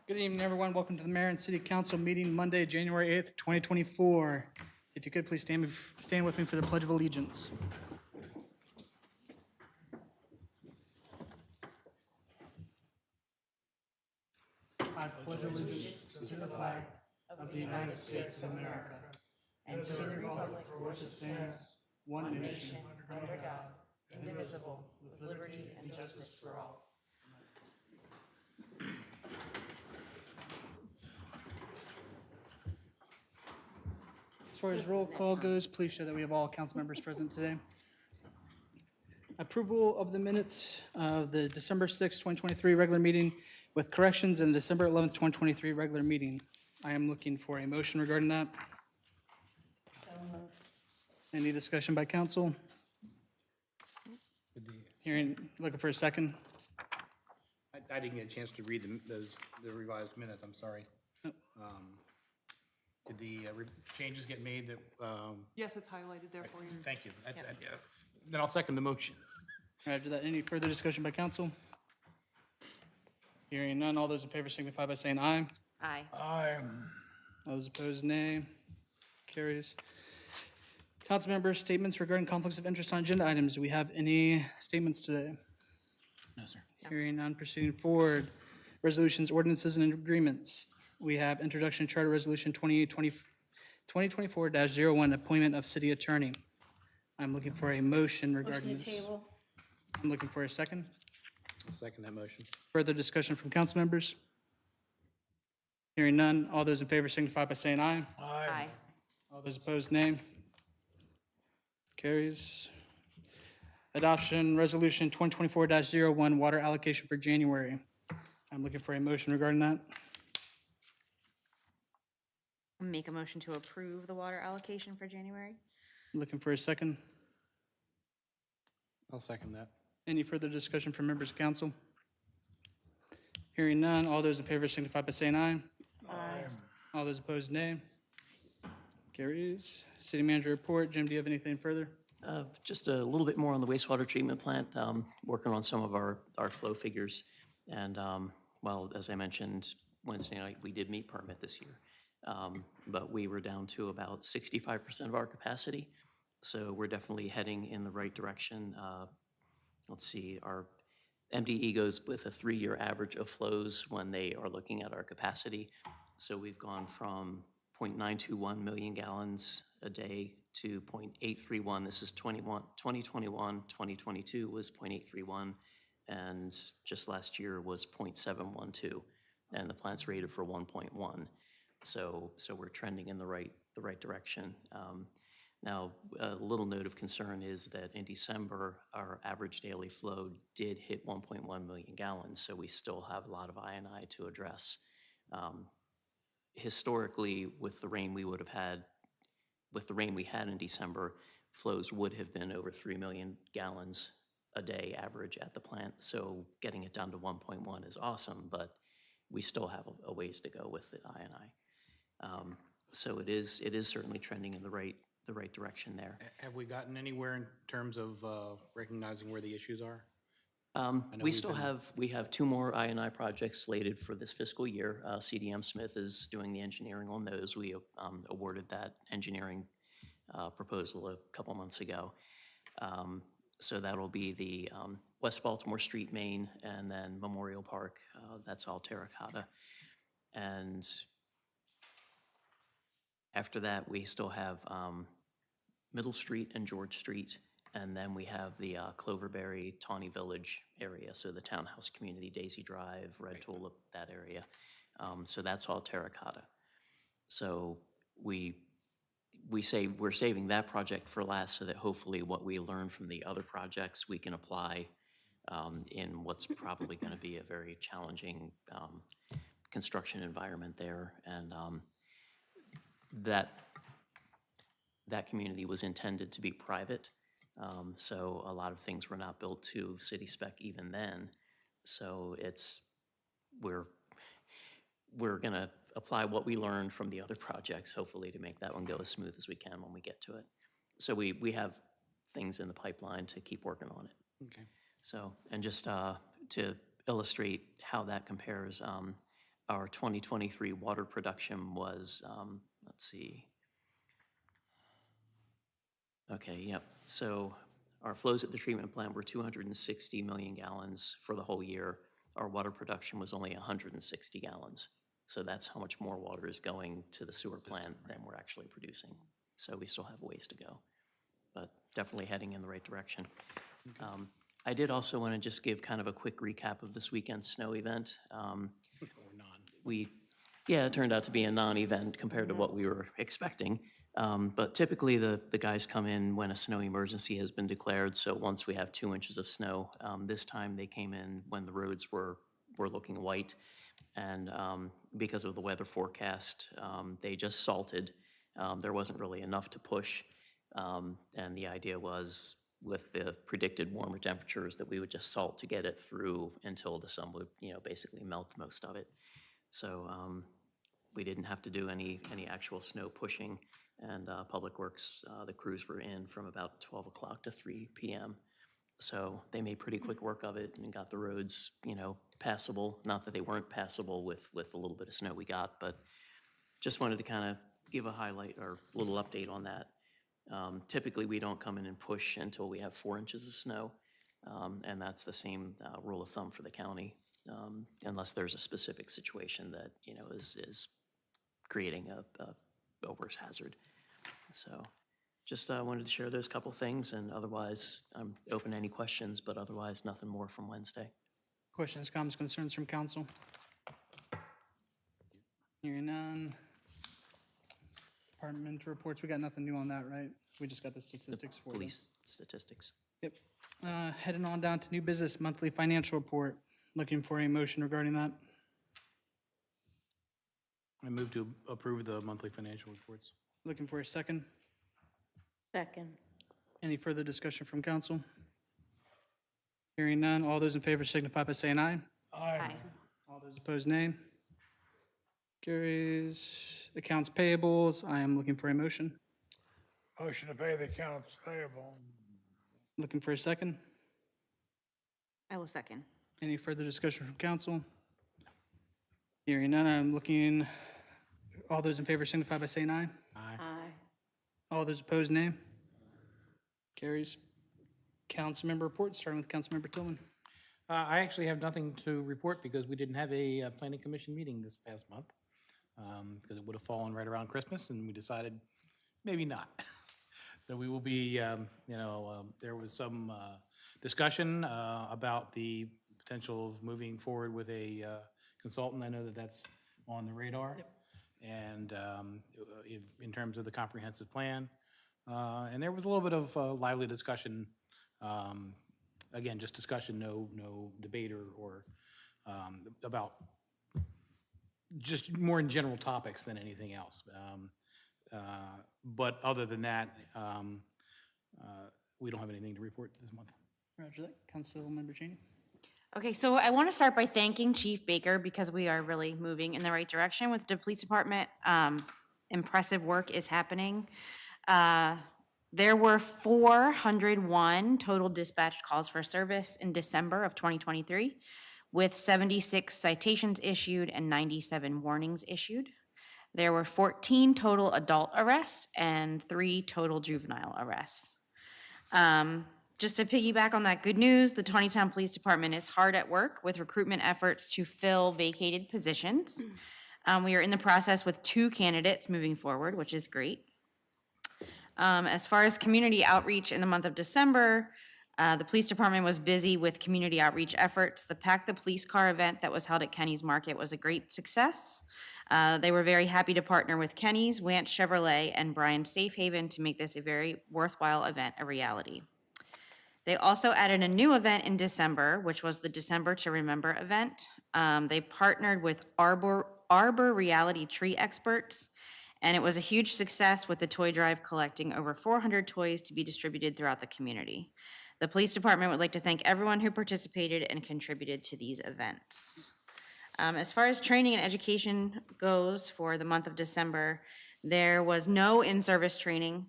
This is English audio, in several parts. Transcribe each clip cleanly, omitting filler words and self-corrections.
Good evening, everyone. Welcome to the Mayor and City Council meeting Monday, January 8th, 2024. If you could, please stand with me for the Pledge of Allegiance. I pledge allegiance to the flag of the United States of America and to the republic for which it stands, one nation, under God, indivisible, with liberty and justice for all. As far as roll call goes, please show that we have all council members present today. Approval of the minutes of the December 6th, 2023 regular meeting with corrections and December 11th, 2023 regular meeting. I am looking for a motion regarding that. Any discussion by council? Looking for a second? I didn't get a chance to read the revised minutes, I'm sorry. Did the changes get made that? Yes, it's highlighted there for you. Thank you. Then I'll second the motion. After that, any further discussion by council? Hearing none, all those in favor signify by saying aye. Aye. All those opposed, nay. Carries. Council members, statements regarding conflicts of interest on agenda items. Do we have any statements today? No, sir. Hearing none, proceeding forward. Resolutions, ordinances, and agreements. We have introduction to Charter Resolution 2024-01, appointment of city attorney. I'm looking for a motion regarding this. Motion to table. I'm looking for a second. I'll second that motion. Further discussion from council members? Hearing none, all those in favor signify by saying aye. Aye. All those opposed, nay. Carries. Adoption Resolution 2024-01, water allocation for January. I'm looking for a motion regarding that. Make a motion to approve the water allocation for January. Looking for a second. I'll second that. Any further discussion from members of council? Hearing none, all those in favor signify by saying aye. Aye. All those opposed, nay. Carries. City manager report. Jim, do you have anything further? Just a little bit more on the wastewater treatment plant, working on some of our flow figures. And, well, as I mentioned, Wednesday night, we did meet permit this year. But we were down to about 65% of our capacity. So we're definitely heading in the right direction. Let's see, our MDE goes with a 3-year average of flows when they are looking at our capacity. So we've gone from 0.921 million gallons a day to 0.831. This is 2021, 2022 was 0.831, and just last year was 0.712, and the plant's rated for 1.1. So we're trending in the right direction. Now, a little note of concern is that in December, our average daily flow did hit 1.1 million gallons, so we still have a lot of I&I to address. Historically, with the rain we had in December, flows would have been over 3 million gallons a day average at the plant. So getting it down to 1.1 is awesome, but we still have a ways to go with the I&I. So it is certainly trending in the right direction there. Have we gotten anywhere in terms of recognizing where the issues are? We have 2 more I&I projects slated for this fiscal year. CDM Smith is doing the engineering on those. We awarded that engineering proposal a couple months ago. So that'll be the West Baltimore Street main and then Memorial Park. That's all terracotta. And after that, we still have Middle Street and George Street. And then we have the Cloverberry, Tawny Village area, so the townhouse community, Daisy Drive, Red Tulip, that area. So that's all terracotta. So we say we're saving that project for last so that hopefully what we learn from the other projects we can apply in what's probably going to be a very challenging construction environment there. And that community was intended to be private. So a lot of things were not built to city spec even then. So we're gonna apply what we learned from the other projects, hopefully to make that one go as smooth as we can when we get to it. So we have things in the pipeline to keep working on it. Okay. So, and just to illustrate how that compares, our 2023 water production was, let's see. Okay, yep. So our flows at the treatment plant were 260 million gallons for the whole year. Our water production was only 160 gallons. So that's how much more water is going to the sewer plant than we're actually producing. So we still have a ways to go, but definitely heading in the right direction. I did also want to just give kind of a quick recap of this weekend's snow event. Yeah, it turned out to be a non-event compared to what we were expecting. But typically, the guys come in when a snow emergency has been declared. So once we have 2 inches of snow, this time they came in when the roads were looking white. And because of the weather forecast, they just salted. There wasn't really enough to push. And the idea was, with the predicted warmer temperatures, that we would just salt to get it through until the sun would, basically melt most of it. So we didn't have to do any actual snow pushing. And Public Works, the crews were in from about 12 o'clock to 3 p.m. So they made pretty quick work of it and got the roads, passable. Not that they weren't passable with a little bit of snow we got, but just wanted to kind of give a highlight or a little update on that. Typically, we don't come in and push until we have 4 inches of snow, and that's the same rule of thumb for the county, unless there's a specific situation that, is creating a worse hazard. So just wanted to share those couple things, and otherwise, I'm open to any questions, but otherwise, nothing more from Wednesday. Questions, comments, concerns from council? Hearing none. Department reports, we got nothing new on that, right? We just got the statistics for them. Police statistics. Yep. Heading on down to new business monthly financial report. Looking for a motion regarding that. I move to approve the monthly financial reports. Looking for a second. Second. Any further discussion from council? Hearing none. All those in favor signify by saying aye. Aye. All those opposed, nay. Carries. Accounts payables. I am looking for a motion. Motion to pay the accounts payable. Looking for a second. I will second. Any further discussion from council? Hearing none, I'm looking, all those in favor signify by saying aye. Aye. Aye. All those opposed, nay. Carries. Councilmember reports, starting with Councilmember Tillman. I actually have nothing to report because we didn't have a planning commission meeting this past month, because it would have fallen right around Christmas, and we decided maybe not. So we will be, there was some discussion about the potential of moving forward with a consultant. I know that that's on the radar. Yep. And in terms of the comprehensive plan. And there was a little bit of lively discussion. Again, just discussion, no debate or about just more in general topics than anything else. But other than that, we don't have anything to report this month. Roger that. Councilmember Cheney. Okay, so I want to start by thanking Chief Baker because we are really moving in the right direction with the police department. Impressive work is happening. There were 401 total dispatched calls for service in December of 2023, with 76 citations issued and 97 warnings issued. There were 14 total adult arrests and 3 total juvenile arrests. Just to piggyback on that good news, the Taneytown Police Department is hard at work with recruitment efforts to fill vacated positions. We are in the process with 2 candidates moving forward, which is great. As far as community outreach in the month of December, the police department was busy with community outreach efforts. The Pack the Police Car event that was held at Kenny's Market was a great success. They were very happy to partner with Kenny's, Want Chevrolet, and Bryan Safe Haven to make this a very worthwhile event a reality. They also added a new event in December, which was the December to Remember event. They partnered with Arbor Reality Tree Experts, and it was a huge success with the toy drive collecting over 400 toys to be distributed throughout the community. The police department would like to thank everyone who participated and contributed to these events. As far as training and education goes for the month of December, there was no in-service training.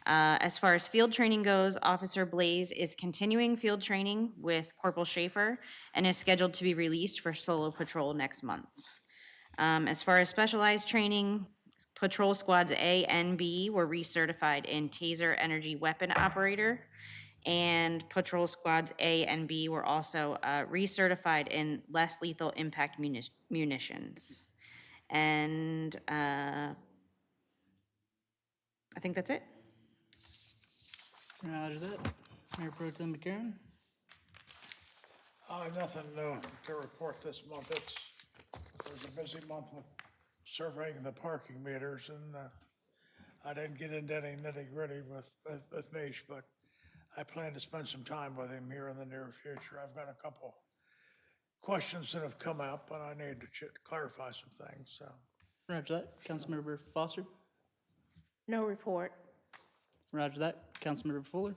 As far as field training goes, Officer Blaze is continuing field training with Corporal Schaefer and is scheduled to be released for solo patrol next month. As far as specialized training, Patrol Squads A and B were recertified in Taser Energy Weapon Operator, and Patrol Squads A and B were also recertified in less lethal impact munitions. And I think that's it. Roger that. Mayor Pro Tem McCarron? Nothing new to report this month. It was a busy month with surveying the parking meters, and I didn't get into any nitty-gritty with Mish, but I plan to spend some time with him here in the near future. I've got a couple questions that have come up, and I need to clarify some things, so. Roger that. Councilmember Foster? No report. Roger that. Councilmember Fuller?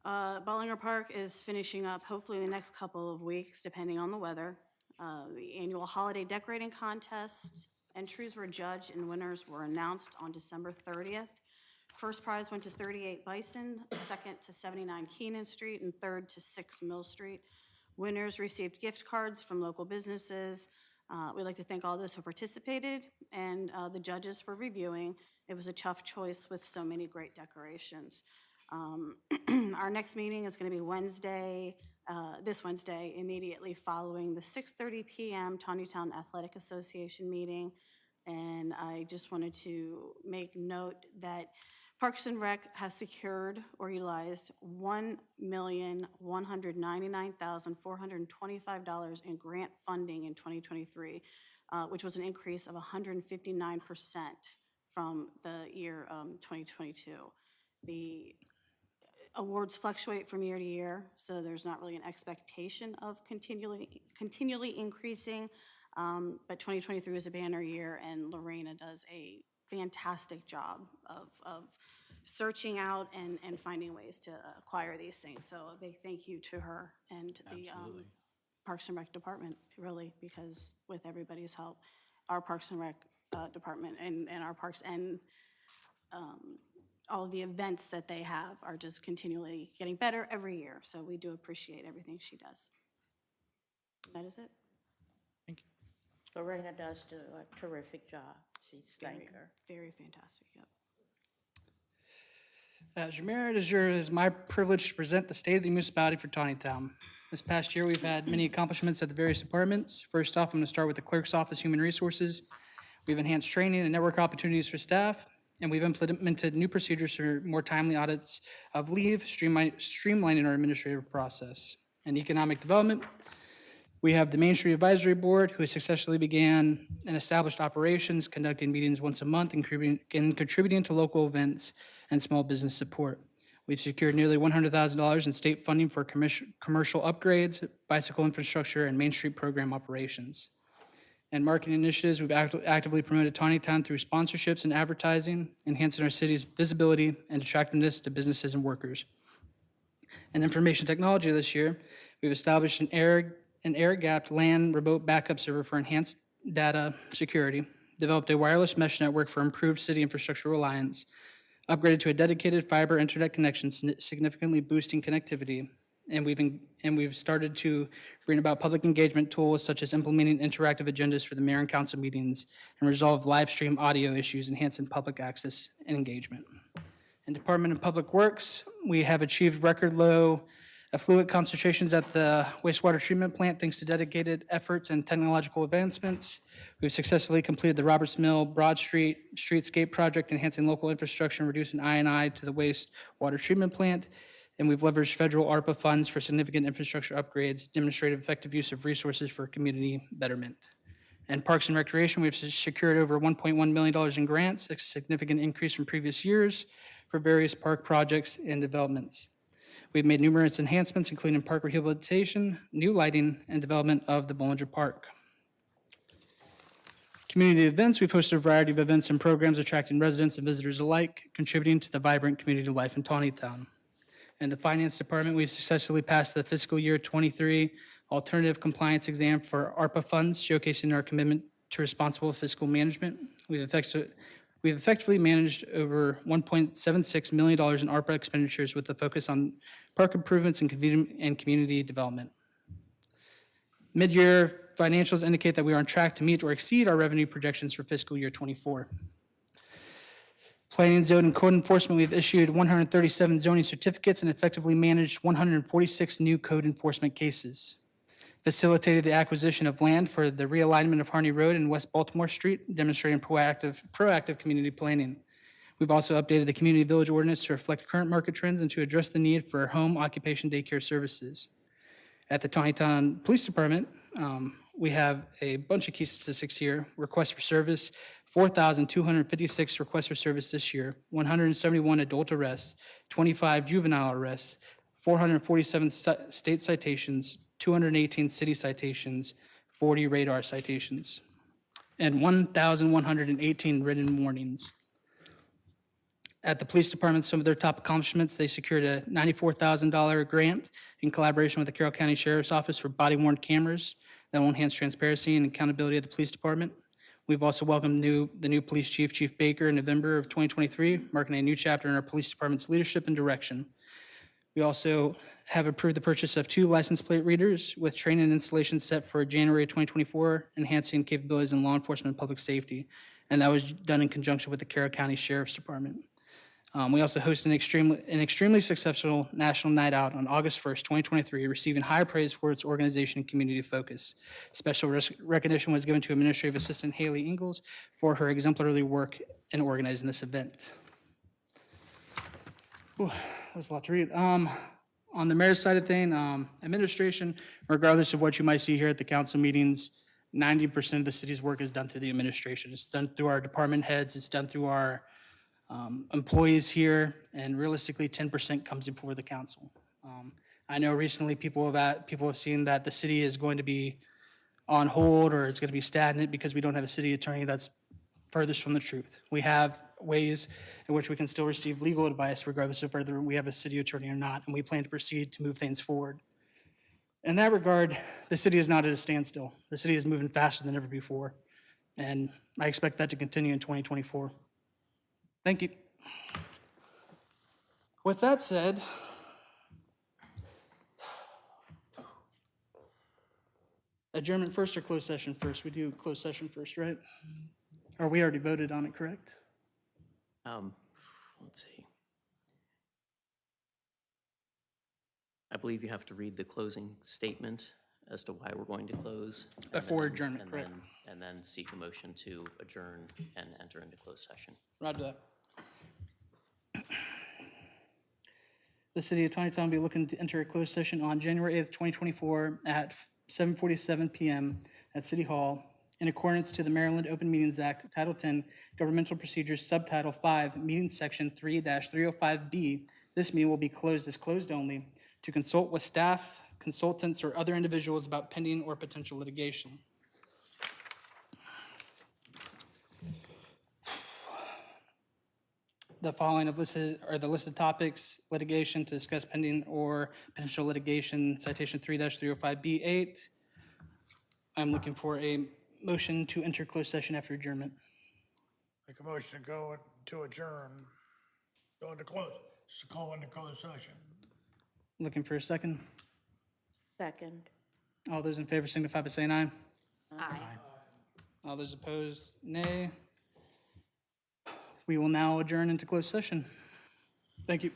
Bollinger Park is finishing up hopefully in the next couple of weeks, depending on the weather. The annual holiday decorating contest entries were judged and winners were announced on December 30th. First prize went to 38 Bison, second to 79 Keenan Street, and third to 6 Mill Street. Winners received gift cards from local businesses. We'd like to thank all those who participated and the judges for reviewing. It was a tough choice with so many great decorations. Our next meeting is going to be Wednesday, this Wednesday, immediately following the 6:30 p.m. Taneytown Athletic Association meeting. And I just wanted to make note that Parks and Rec has secured or utilized $1,199,425 in grant funding in 2023, which was an increase of 159% from the year 2022. The awards fluctuate from year to year, so there's not really an expectation of continually increasing, but 2023 was a banner year, and Lorena does a fantastic job of searching out and finding ways to acquire these things. So a big thank you to her and the Parks and Rec department, really, because with everybody's help, our Parks and Rec department and our parks and all of the events that they have are just continually getting better every year. So we do appreciate everything she does. That is it. Lorena does do a terrific job. She's thank Very, her. very fantastic, yep. As your mayor, it is my privilege to present the state of the municipality for Taneytown. This past year, we've had many accomplishments at the various departments. First off, I'm going to start with the clerk's office, human resources. We've enhanced training and network opportunities for staff, and we've implemented new procedures for more timely audits of leave, streamlining our administrative process. And economic development, we have the Main Street Advisory Board, who successfully began and established operations, conducting meetings once a month and contributing to local events and small business support. We've secured nearly $100,000 in state funding for commercial upgrades, bicycle infrastructure, and Main Street program operations. And marketing initiatives, we've actively promoted Taneytown through sponsorships and advertising, enhancing our city's visibility and attractiveness to businesses and workers. In information technology this year, we've established an air-gapped LAN remote backup server for enhanced data security, developed a wireless mesh network for improved city infrastructure reliance, upgraded to a dedicated fiber internet connection, significantly boosting connectivity, and we've started to bring about public engagement tools such as implementing interactive agendas for the mayor and council meetings and resolve live stream audio issues, enhancing public access and engagement. In Department of Public Works, we have achieved record low effluent concentrations at the wastewater treatment plant thanks to dedicated efforts and technological advancements. We've successfully completed the Roberts Mill Broad Street streetscape project, enhancing local infrastructure and reducing I&I to the wastewater treatment plant. And we've leveraged federal ARPA funds for significant infrastructure upgrades, demonstrated effective use of resources for community betterment. And Parks and Recreation, we've secured over $1.1 million in grants, a significant increase from previous years for various park projects and developments. We've made numerous enhancements, including park rehabilitation, new lighting, and development of the Bollinger Park. Community events, we've hosted a variety of events and programs attracting residents and visitors alike, contributing to the vibrant community life in Taneytown. In the Finance Department, we've successfully passed the fiscal year 23 alternative compliance exam for ARPA funds, showcasing our commitment to responsible fiscal management. We've effectively managed over $1.76 million in ARPA expenditures with a focus on park improvements and community development. Mid-year financials indicate that we are on track to meet or exceed our revenue projections for fiscal year '24. Planning, zone, and code enforcement, we've issued 137 zoning certificates and effectively managed 146 new code enforcement cases. Facilitated the acquisition of land for the realignment of Harney Road and West Baltimore Street, demonstrating proactive community planning. We've also updated the community village ordinance to reflect current market trends and to address the need for home occupation daycare services. At the Taneytown Police Department, we have a bunch of key statistics here. Requests for service, 4,256 requests for service this year, 171 adult arrests, 25 juvenile arrests, 447 state citations, 218 city citations, 40 radar citations, and 1,118 written warnings. At the police department, some of their top accomplishments, they secured a $94,000 grant in collaboration with the Carroll County Sheriff's Office for body-worn cameras that will enhance transparency and accountability of the police department. We've also welcomed the new police chief, Chief Baker, in November of 2023, marking a new chapter in our police department's leadership and direction. We also have approved the purchase of 2 license plate readers with training and installation set for January 2024, enhancing capabilities in law enforcement and public safety. And that was done in conjunction with the Carroll County Sheriff's Department. We also hosted an extremely successful national night out on August 1st, 2023, receiving high praise for its organization and community focus. Special recognition was given to Administrative Assistant Haley Ingalls for her exemplary work in organizing this event. Ooh, that's a lot to read. On the mayor's side of thing, administration, regardless of what you might see here at the council meetings, 90% of the city's work is done through the administration. It's done through our department heads, it's done through our employees here, and realistically 10% comes before the council. I know recently people have seen that the city is going to be on hold or it's going to be stagnant because we don't have a city attorney. That's furthest from the truth. We have ways in which we can still receive legal advice regardless of whether we have a city attorney or not, and we plan to proceed to move things forward. In that regard, the city is not at a standstill. The city is moving faster than ever before, and I expect that to continue in 2024. Thank you. With that said, adjournment first or closed session first? We do closed session first, right? Or we already voted on it, correct? Let's see. I believe you have to read the closing statement as to why we're going to close. and Before then- adjournment, and correct. then- And then seek a motion to adjourn and enter into closed session. Roger that. The city of Taneytown will be looking to enter a closed session on January 8th, 2024 at 7:47 PM at City Hall in accordance to the Maryland Open Meetings Act, Title 10, Governmental Procedures, Subtitle 5, Meeting Section 3-305B. This meeting will be closed as closed only to consult with staff, consultants, or other individuals about pending or potential litigation. The following of listed are the listed topics: litigation to discuss pending or potential litigation, citation 3-305B8. I'm looking for a motion to enter closed session after adjournment. Make a motion to go to adjourn, go into close, to call into closed session. Looking for a second. Second. All those in favor signify by saying aye. Aye. All those opposed, nay. We will now adjourn into closed session. Thank you.